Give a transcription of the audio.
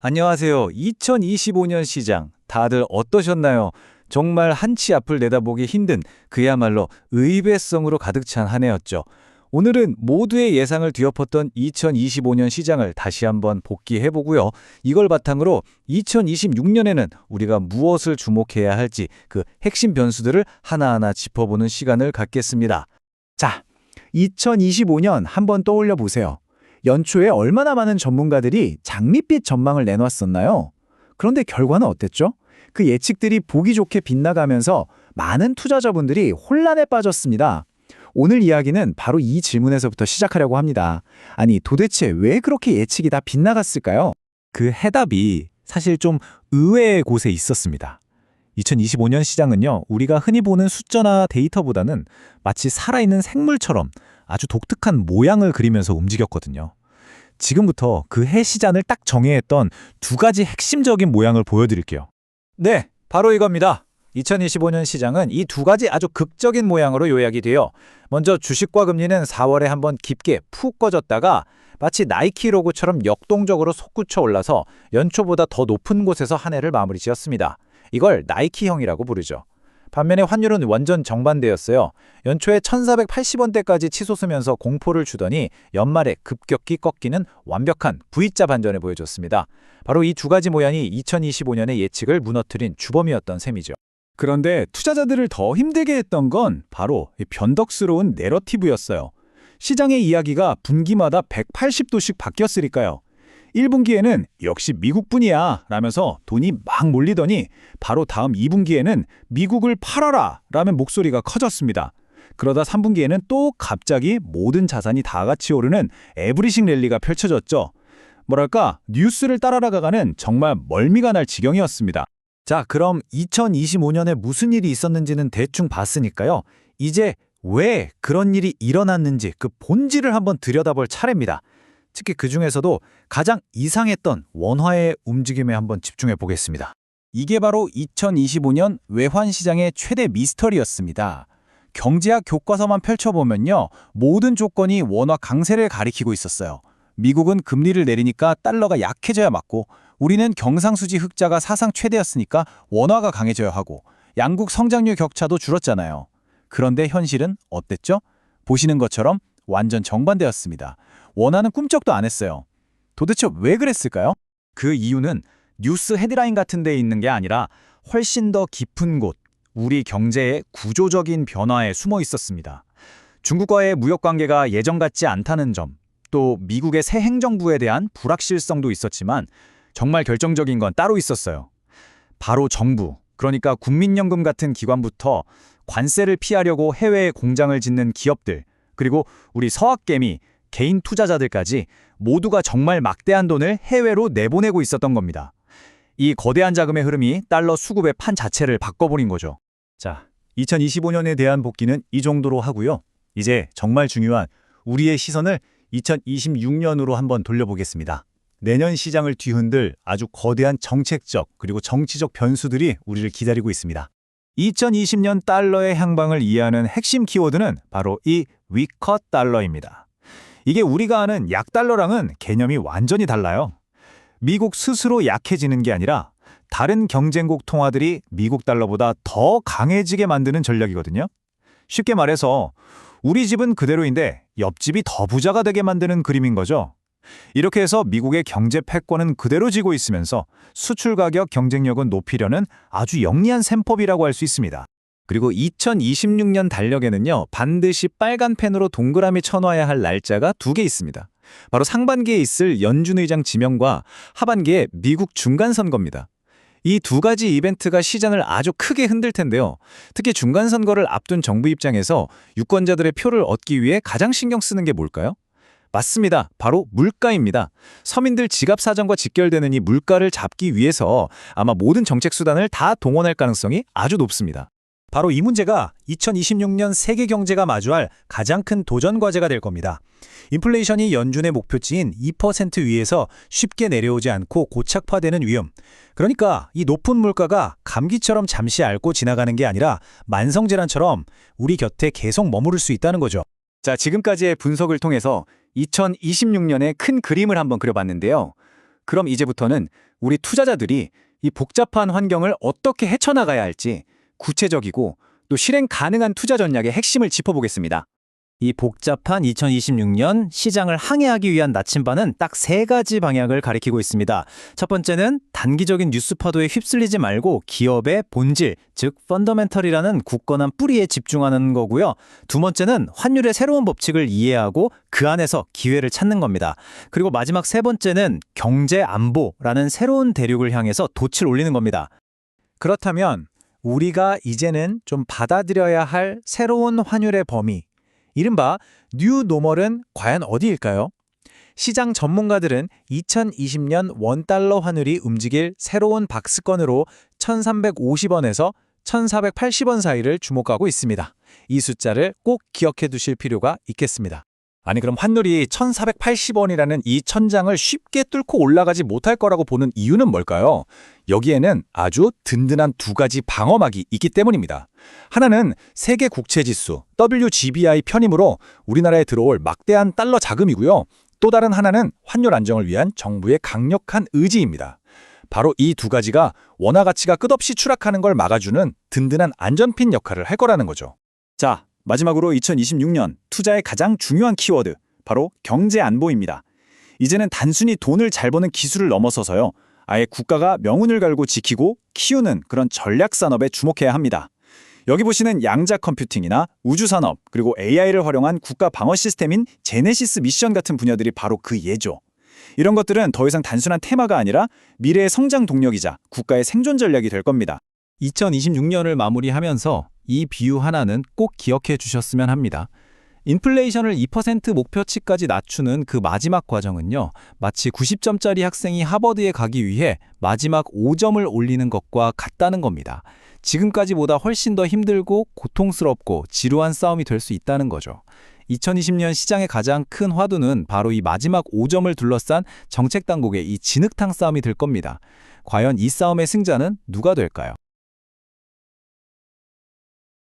안녕하세요. 2025년 시장 다들 어떠셨나요? 정말 한치 앞을 내다보기 힘든 그야말로 의외성으로 가득 찬 한 해였죠. 오늘은 모두의 예상을 뒤엎었던 2025년 시장을 다시 한번 복기해보고요. 이걸 바탕으로 2026년에는 우리가 무엇을 주목해야 할지 그 핵심 변수들을 하나하나 짚어보는 시간을 갖겠습니다. 자, 2025년 한번 떠올려 보세요. 연초에 얼마나 많은 전문가들이 장밋빛 전망을 내놨었나요? 그런데 결과는 어땠죠? 그 예측들이 보기 좋게 빗나가면서 많은 투자자분들이 혼란에 빠졌습니다. 오늘 이야기는 바로 이 질문에서부터 시작하려고 합니다. 아니, 도대체 왜 그렇게 예측이 다 빗나갔을까요? 그 해답이 사실 좀 의외의 곳에 있었습니다. 2025년 시장은요, 우리가 흔히 보는 숫자나 데이터보다는 마치 살아있는 생물처럼 아주 독특한 모양을 그리면서 움직였거든요. 지금부터 그 해 시장을 딱 정의했던 두 가지 핵심적인 모양을 보여드릴게요. 네, 바로 이겁니다. 2025년 시장은 이 두 가지 아주 극적인 모양으로 요약이 돼요. 먼저 주식과 금리는 4월에 한번 깊게 푹 꺼졌다가 마치 나이키 로고처럼 역동적으로 솟구쳐 올라서 연초보다 더 높은 곳에서 한 해를 마무리 지었습니다. 이걸 나이키형이라고 부르죠. 반면에 환율은 완전 정반대였어요. 연초에 1480원대까지 치솟으면서 공포를 주더니 연말에 급격히 꺾이는 완벽한 V자 반전을 보여줬습니다. 바로 이 두 가지 모양이 2025년의 예측을 무너뜨린 주범이었던 셈이죠. 그런데 투자자들을 더 힘들게 했던 건 바로 이 변덕스러운 내러티브였어요. 시장의 이야기가 분기마다 180도씩 바뀌었으니까요. 1분기에는 역시 미국뿐이야 라면서 돈이 막 몰리더니 바로 다음 2분기에는 미국을 팔아라 라는 목소리가 커졌습니다. 그러다 3분기에는 또 갑자기 모든 자산이 다 같이 오르는 에브리싱 랠리가 펼쳐졌죠. 뭐랄까, 뉴스를 따라가가는 정말 멀미가 날 지경이었습니다. 자, 그럼 2025년에 무슨 일이 있었는지는 대충 봤으니까요. 이제 왜 그런 일이 일어났는지 그 본질을 한번 들여다볼 차례입니다. 특히 그 중에서도 가장 이상했던 원화의 움직임에 한번 집중해 보겠습니다. 이게 바로 2025년 외환시장의 최대 미스터리였습니다. 경제학 교과서만 펼쳐보면요, 모든 조건이 원화 강세를 가리키고 있었어요. 미국은 금리를 내리니까 달러가 약해져야 맞고, 우리는 경상수지 흑자가 사상 최대였으니까 원화가 강해져야 하고, 양국 성장률 격차도 줄었잖아요. 그런데 현실은 어땠죠? 보시는 것처럼 완전 정반대였습니다. 원화는 꿈쩍도 안 했어요. 도대체 왜 그랬을까요? 그 이유는 뉴스 헤드라인 같은 데 있는 게 아니라 훨씬 더 깊은 곳, 우리 경제의 구조적인 변화에 숨어 있었습니다. 중국과의 무역 관계가 예전 같지 않다는 점, 또 미국의 새 행정부에 대한 불확실성도 있었지만 정말 결정적인 건 따로 있었어요. 바로 정부, 그러니까 국민연금 같은 기관부터 관세를 피하려고 해외에 공장을 짓는 기업들, 그리고 우리 서학개미, 개인 투자자들까지 모두가 정말 막대한 돈을 해외로 내보내고 있었던 겁니다. 이 거대한 자금의 흐름이 달러 수급의 판 자체를 바꿔버린 거죠. 자, 2025년에 대한 복귀는 이 정도로 하고요. 이제 정말 중요한 우리의 시선을 2026년으로 한번 돌려보겠습니다. 내년 시장을 뒤흔들 아주 거대한 정책적 그리고 정치적 변수들이 우리를 기다리고 있습니다. 2020년 달러의 향방을 이해하는 핵심 키워드는 바로 이 위컷 달러입니다. 이게 우리가 아는 약달러랑은 개념이 완전히 달라요. 미국 스스로 약해지는 게 아니라 다른 경쟁국 통화들이 미국 달러보다 더 강해지게 만드는 전략이거든요. 쉽게 말해서 우리 집은 그대로인데 옆집이 더 부자가 되게 만드는 그림인 거죠. 이렇게 해서 미국의 경제 패권은 그대로 지고 있으면서 수출 가격 경쟁력은 높이려는 아주 영리한 셈법이라고 할 수 있습니다. 그리고 2026년 달력에는요, 반드시 빨간 펜으로 동그라미 쳐놔야 할 날짜가 두 개 있습니다. 바로 상반기에 있을 연준 의장 지명과 하반기에 미국 중간선거입니다. 이 두 가지 이벤트가 시장을 아주 크게 흔들 텐데요. 특히 중간선거를 앞둔 정부 입장에서 유권자들의 표를 얻기 위해 가장 신경 쓰는 게 뭘까요? 맞습니다. 바로 물가입니다. 서민들 지갑 사정과 직결되는 이 물가를 잡기 위해서 아마 모든 정책 수단을 다 동원할 가능성이 아주 높습니다. 바로 이 문제가 2026년 세계 경제가 마주할 가장 큰 도전 과제가 될 겁니다. 인플레이션이 연준의 목표치인 2% 위에서 쉽게 내려오지 않고 고착화되는 위험. 그러니까 이 높은 물가가 감기처럼 잠시 앓고 지나가는 게 아니라 만성질환처럼 우리 곁에 계속 머무를 수 있다는 거죠. 자, 지금까지의 분석을 통해서 2026년의 큰 그림을 한번 그려봤는데요. 그럼 이제부터는 우리 투자자들이 이 복잡한 환경을 어떻게 헤쳐나가야 할지 구체적이고 또 실행 가능한 투자 전략의 핵심을 짚어보겠습니다. 이 복잡한 2026년 시장을 항해하기 위한 나침반은 딱 3가지 방향을 가리키고 있습니다. 첫 번째는 단기적인 뉴스 파도에 휩쓸리지 말고 기업의 본질, 즉 펀더멘털이라는 굳건한 뿌리에 집중하는 거고요. 두 번째는 환율의 새로운 법칙을 이해하고 그 안에서 기회를 찾는 겁니다. 그리고 마지막 세 번째는 경제 안보라는 새로운 대륙을 향해서 돛을 올리는 겁니다. 그렇다면 우리가 이제는 좀 받아들여야 할 새로운 환율의 범위, 이른바 뉴 노멀은 과연 어디일까요? 시장 전문가들은 2020년 원달러 환율이 움직일 새로운 박스권으로 1350원에서 1480원 사이를 주목하고 있습니다. 이 숫자를 꼭 기억해 두실 필요가 있겠습니다. 아니 그럼 환율이 1480원이라는 이 천장을 쉽게 뚫고 올라가지 못할 거라고 보는 이유는 뭘까요? 여기에는 아주 든든한 2가지 방어막이 있기 때문입니다. 하나는 세계 국채지수 WGBI 편입으로 우리나라에 들어올 막대한 달러 자금이고요. 또 다른 하나는 환율 안정을 위한 정부의 강력한 의지입니다. 바로 이 2가지가 원화 가치가 끝없이 추락하는 걸 막아주는 든든한 안전핀 역할을 할 거라는 거죠. 자, 마지막으로 2026년 투자의 가장 중요한 키워드, 바로 경제 안보입니다. 이제는 단순히 돈을 잘 버는 기술을 넘어서서요. 아예 국가가 명운을 갈고 지키고 키우는 그런 전략 산업에 주목해야 합니다. 여기 보시는 양자 컴퓨팅이나 우주산업, 그리고 AI를 활용한 국가 방어 시스템인 제네시스 미션 같은 분야들이 바로 그 예죠. 이런 것들은 더 이상 단순한 테마가 아니라 미래의 성장 동력이자 국가의 생존 전략이 될 겁니다. 2026년을 마무리하면서 이 비유 하나는 꼭 기억해 주셨으면 합니다. 인플레이션을 2% 목표치까지 낮추는 그 마지막 과정은요, 마치 90점짜리 학생이 하버드에 가기 위해 마지막 5점을 올리는 것과 같다는 겁니다. 지금까지보다 훨씬 더 힘들고 고통스럽고 지루한 싸움이 될 수 있다는 거죠. 2020년 시장의 가장 큰 화두는 바로 이 마지막 5점을 둘러싼 정책 당국의 이 진흙탕 싸움이 될 겁니다. 과연 이 싸움의 승자는 누가 될까요?